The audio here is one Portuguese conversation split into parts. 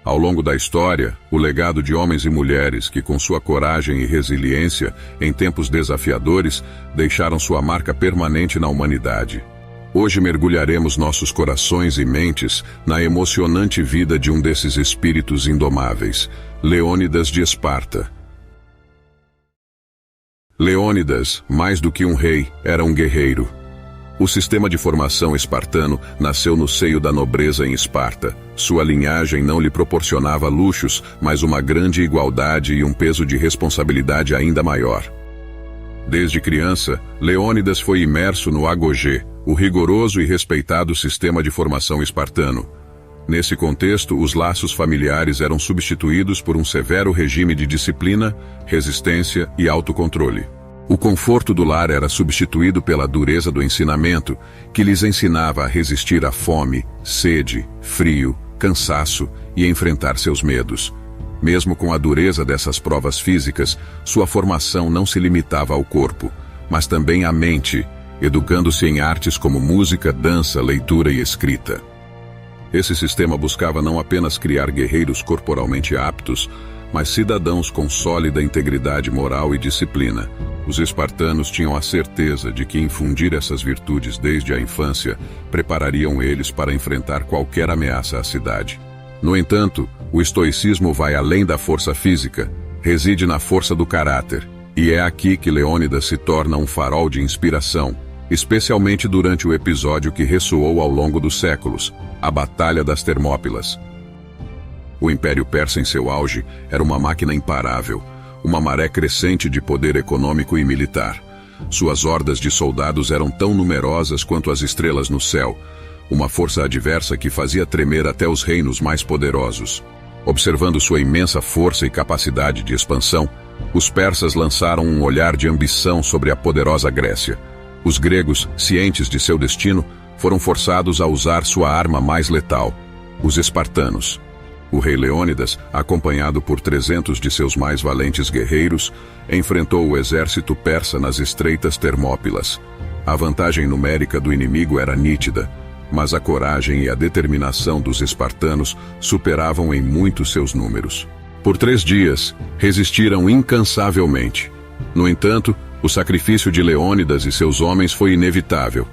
Ao longo da história, o legado de homens e mulheres que, com sua coragem e resiliência, em tempos desafiadores, deixaram sua marca permanente na humanidade. Hoje mergulharemos nossos corações e mentes na emocionante vida de um desses espíritos indomáveis, Leônidas de Esparta. Leônidas, mais do que um rei, era um guerreiro. O sistema de formação espartano nasceu no seio da nobreza em Esparta. Sua linhagem não lhe proporcionava luxos, mas uma grande igualdade e um peso de responsabilidade ainda maior. Desde criança, Leônidas foi imerso no agogê, o rigoroso e respeitado sistema de formação espartano. Nesse contexto, os laços familiares eram substituídos por um severo regime de disciplina, resistência e autocontrole. O conforto do lar era substituído pela dureza do ensinamento, que lhes ensinava a resistir à fome, sede, frio, cansaço e enfrentar seus medos. Mesmo com a dureza dessas provas físicas, sua formação não se limitava ao corpo, mas também à mente, educando-se em artes como música, dança, leitura e escrita. Esse sistema buscava não apenas criar guerreiros corporalmente aptos, mas cidadãos com sólida integridade moral e disciplina. Os espartanos tinham a certeza de que infundir essas virtudes desde a infância preparariam eles para enfrentar qualquer ameaça à cidade. No entanto, o estoicismo vai além da força física, reside na força do caráter, e é aqui que Leônidas se torna um farol de inspiração, especialmente durante o episódio que ressoou ao longo dos séculos, a Batalha das Termópilas. O Império Persa em seu auge era uma máquina imparável, uma maré crescente de poder econômico e militar. Suas hordas de soldados eram tão numerosas quanto as estrelas no céu, uma força adversa que fazia tremer até os reinos mais poderosos. Observando sua imensa força e capacidade de expansão, os persas lançaram um olhar de ambição sobre a poderosa Grécia. Os gregos, cientes de seu destino, foram forçados a usar sua arma mais letal, os espartanos. O rei Leônidas, acompanhado por 300 de seus mais valentes guerreiros, enfrentou o exército persa nas estreitas Termópilas. A vantagem numérica do inimigo era nítida, mas a coragem e a determinação dos espartanos superavam em muito seus números. Por 3 dias, resistiram incansavelmente. No entanto, o sacrifício de Leônidas e seus homens foi inevitável.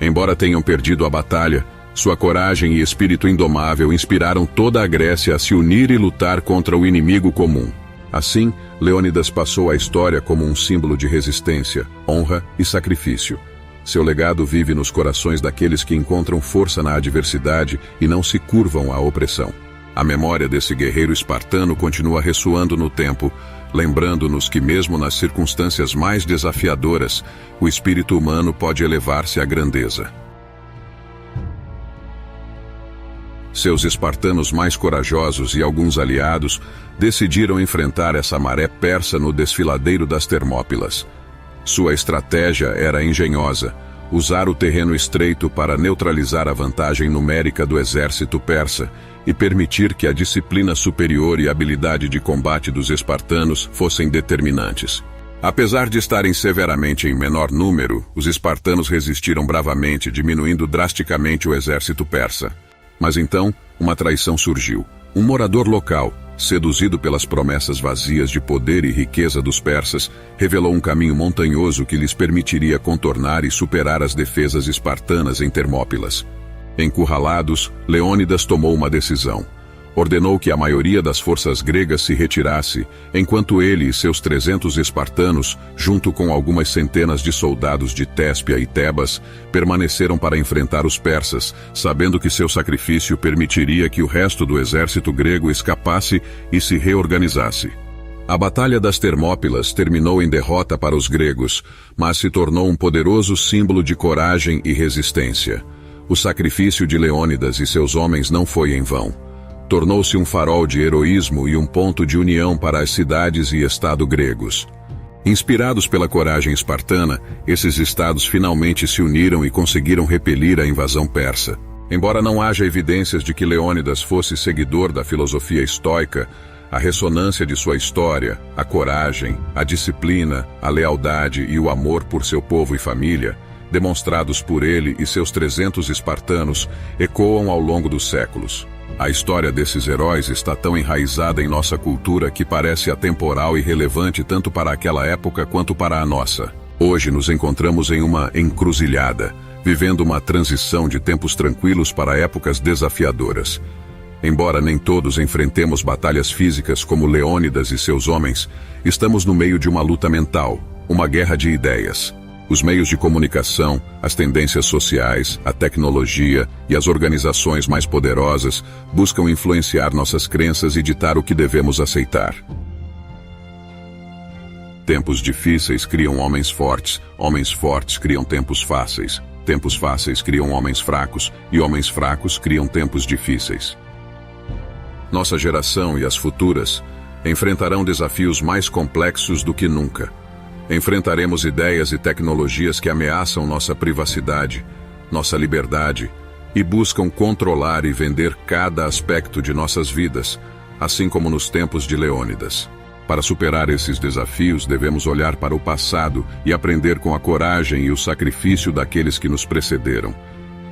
Embora tenham perdido a batalha, sua coragem e espírito indomável inspiraram toda a Grécia a se unir e lutar contra o inimigo comum. Assim, Leônidas passou à história como um símbolo de resistência, honra e sacrifício. Seu legado vive nos corações daqueles que encontram força na adversidade e não se curvam à opressão. A memória desse guerreiro espartano continua ressoando no tempo, lembrando-nos que mesmo nas circunstâncias mais desafiadoras, o espírito humano pode elevar-se à grandeza. Seus espartanos mais corajosos e alguns aliados decidiram enfrentar essa maré persa no desfiladeiro das Termópilas. Sua estratégia era engenhosa: usar o terreno estreito para neutralizar a vantagem numérica do exército persa e permitir que a disciplina superior e a habilidade de combate dos espartanos fossem determinantes. Apesar de estarem severamente em menor número, os espartanos resistiram bravamente, diminuindo drasticamente o exército persa. Mas então, uma traição surgiu. Um morador local, seduzido pelas promessas vazias de poder e riqueza dos persas, revelou um caminho montanhoso que lhes permitiria contornar e superar as defesas espartanas em Termópilas. Encurralados, Leônidas tomou uma decisão. Ordenou que a maioria das forças gregas se retirasse, enquanto ele e seus 300 espartanos, junto com algumas centenas de soldados de Téspia e Tebas, permaneceram para enfrentar os persas, sabendo que seu sacrifício permitiria que o resto do exército grego escapasse e se reorganizasse. A Batalha das Termópilas terminou em derrota para os gregos, mas se tornou um poderoso símbolo de coragem e resistência. O sacrifício de Leônidas e seus homens não foi em vão. Tornou-se um farol de heroísmo e um ponto de união para as cidades e estado gregos. Inspirados pela coragem espartana, esses estados finalmente se uniram e conseguiram repelir a invasão persa. Embora não haja evidências de que Leônidas fosse seguidor da filosofia estoica, a ressonância de sua história, a coragem, a disciplina, a lealdade e o amor por seu povo e família, demonstrados por ele e seus 300 espartanos, ecoam ao longo dos séculos. A história desses heróis está tão enraizada em nossa cultura que parece atemporal e relevante tanto para aquela época quanto para a nossa. Hoje nos encontramos em uma encruzilhada, vivendo uma transição de tempos tranquilos para épocas desafiadoras. Embora nem todos enfrentemos batalhas físicas como Leônidas e seus homens, estamos no meio de uma luta mental, uma guerra de ideias. Os meios de comunicação, as tendências sociais, a tecnologia e as organizações mais poderosas buscam influenciar nossas crenças e ditar o que devemos aceitar. Tempos difíceis criam homens fortes criam tempos fáceis criam homens fracos e homens fracos criam tempos difíceis. Nossa geração e as futuras enfrentarão desafios mais complexos do que nunca. Enfrentaremos ideias e tecnologias que ameaçam nossa privacidade, nossa liberdade e buscam controlar e vender cada aspecto de nossas vidas, assim como nos tempos de Leônidas. Para superar esses desafios, devemos olhar para o passado e aprender com a coragem e o sacrifício daqueles que nos precederam.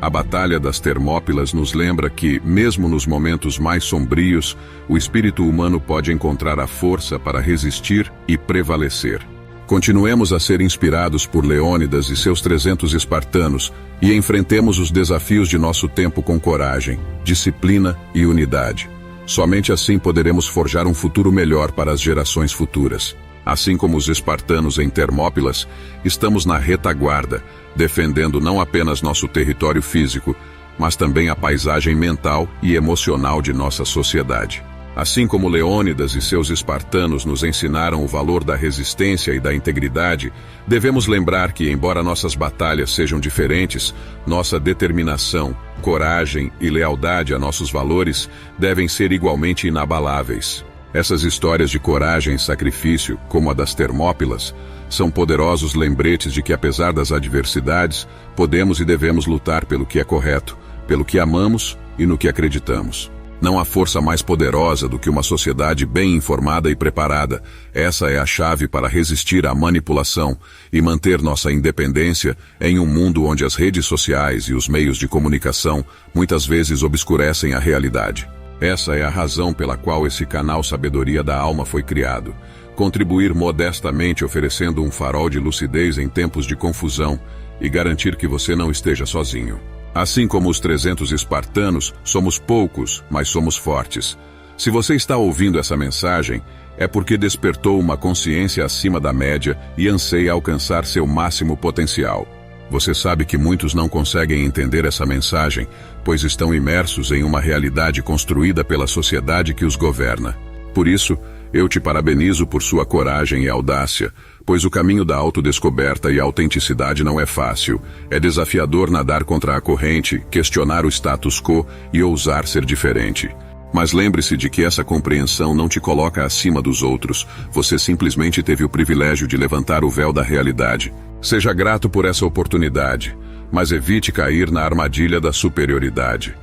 A Batalha das Termópilas nos lembra que, mesmo nos momentos mais sombrios, o espírito humano pode encontrar a força para resistir e prevalecer. Continuemos a ser inspirados por Leônidas e seus 300 espartanos e enfrentemos os desafios de nosso tempo com coragem, disciplina e unidade. Somente assim poderemos forjar um futuro melhor para as gerações futuras. Assim como os espartanos em Termópilas, estamos na retaguarda, defendendo não apenas nosso território físico, mas também a paisagem mental e emocional de nossa sociedade. Assim como Leônidas e seus espartanos nos ensinaram o valor da resistência e da integridade, devemos lembrar que, embora nossas batalhas sejam diferentes, nossa determinação, coragem e lealdade a nossos valores devem ser igualmente inabaláveis. Essas histórias de coragem e sacrifício, como a das Termópilas, são poderosos lembretes de que, apesar das adversidades, podemos e devemos lutar pelo que é correto, pelo que amamos e no que acreditamos. Não há força mais poderosa do que uma sociedade bem informada e preparada. Essa é a chave para resistir à manipulação e manter nossa independência em um mundo onde as redes sociais e os meios de comunicação muitas vezes obscurecem a realidade. Essa é a razão pela qual esse canal Sabedoria da Alma foi criado. Contribuir modestamente oferecendo um farol de lucidez em tempos de confusão e garantir que você não esteja sozinho. Assim como os 300 espartanos, somos poucos, mas somos fortes. Se você está ouvindo essa mensagem, é porque despertou uma consciência acima da média e anseia alcançar seu máximo potencial. Você sabe que muitos não conseguem entender essa mensagem, pois estão imersos em uma realidade construída pela sociedade que os governa. Por isso, eu te parabenizo por sua coragem e audácia, pois o caminho da autodescoberta e autenticidade não é fácil. É desafiador nadar contra a corrente, questionar o status quo e ousar ser diferente. Mas lembre-se de que essa compreensão não te coloca acima dos outros. Você simplesmente teve o privilégio de levantar o véu da realidade. Seja grato por essa oportunidade, mas evite cair na armadilha da superioridade.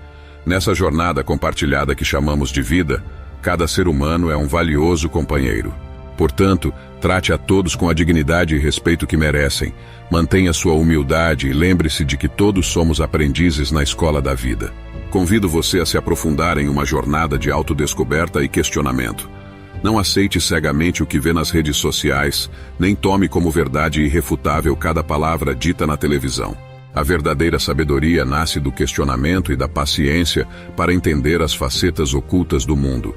Nessa jornada compartilhada que chamamos de vida, cada ser humano é um valioso companheiro. Portanto, trate a todos com a dignidade e respeito que merecem. Mantenha sua humildade e lembre-se de que todos somos aprendizes na escola da vida. Convido você a se aprofundar em uma jornada de autodescoberta e questionamento. Não aceite cegamente o que vê nas redes sociais, nem tome como verdade irrefutável cada palavra dita na televisão. A verdadeira sabedoria nasce do questionamento e da paciência para entender as facetas ocultas do mundo.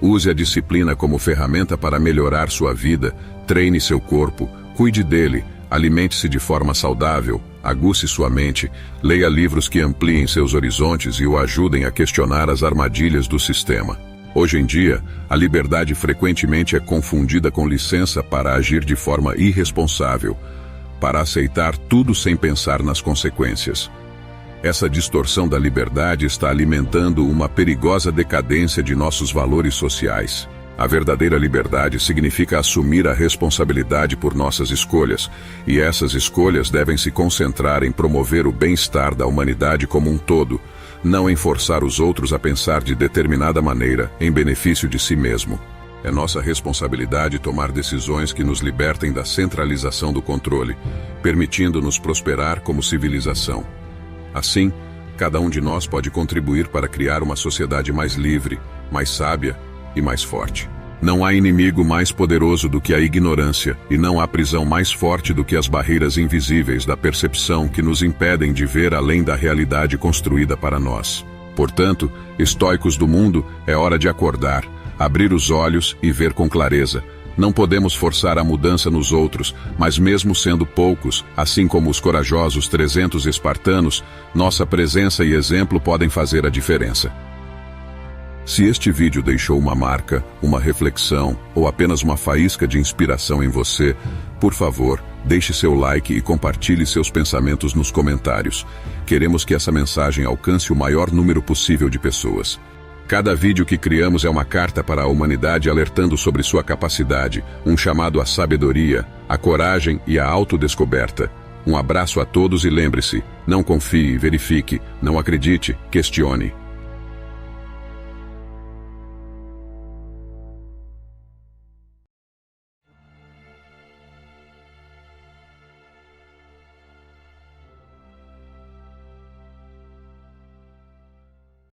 Use a disciplina como ferramenta para melhorar sua vida, treine seu corpo, cuide dele, alimente-se de forma saudável, aguce sua mente, leia livros que ampliem seus horizontes e o ajudem a questionar as armadilhas do sistema. Hoje em dia, a liberdade frequentemente é confundida com licença para agir de forma irresponsável, para aceitar tudo sem pensar nas consequências. Essa distorção da liberdade está alimentando uma perigosa decadência de nossos valores sociais. A verdadeira liberdade significa assumir a responsabilidade por nossas escolhas, e essas escolhas devem se concentrar em promover o bem-estar da humanidade como um todo, não em forçar os outros a pensar de determinada maneira em benefício de si mesmo. É nossa responsabilidade tomar decisões que nos libertem da centralização do controle, permitindo-nos prosperar como civilização. Assim, Cada um de nós pode contribuir para criar uma sociedade mais livre, mais sábia e mais forte. Não há inimigo mais poderoso do que a ignorância, e não há prisão mais forte do que as barreiras invisíveis da percepção que nos impedem de ver além da realidade construída para nós. Portanto, estoicos do mundo, é hora de acordar, abrir os olhos e ver com clareza. Não podemos forçar a mudança nos outros, mas mesmo sendo poucos, assim como os corajosos 300 espartanos, nossa presença e exemplo podem fazer a diferença. Se este vídeo deixou uma marca, uma reflexão ou apenas uma faísca de inspiração em você, por favor, deixe seu like e compartilhe seus pensamentos nos comentários. Queremos que essa mensagem alcance o maior número possível de pessoas. Cada vídeo que criamos é uma carta para a humanidade alertando sobre sua capacidade, um chamado à sabedoria, à coragem e à autodescoberta. Um abraço a todos e lembre-se, não confie, verifique, não acredite, questione.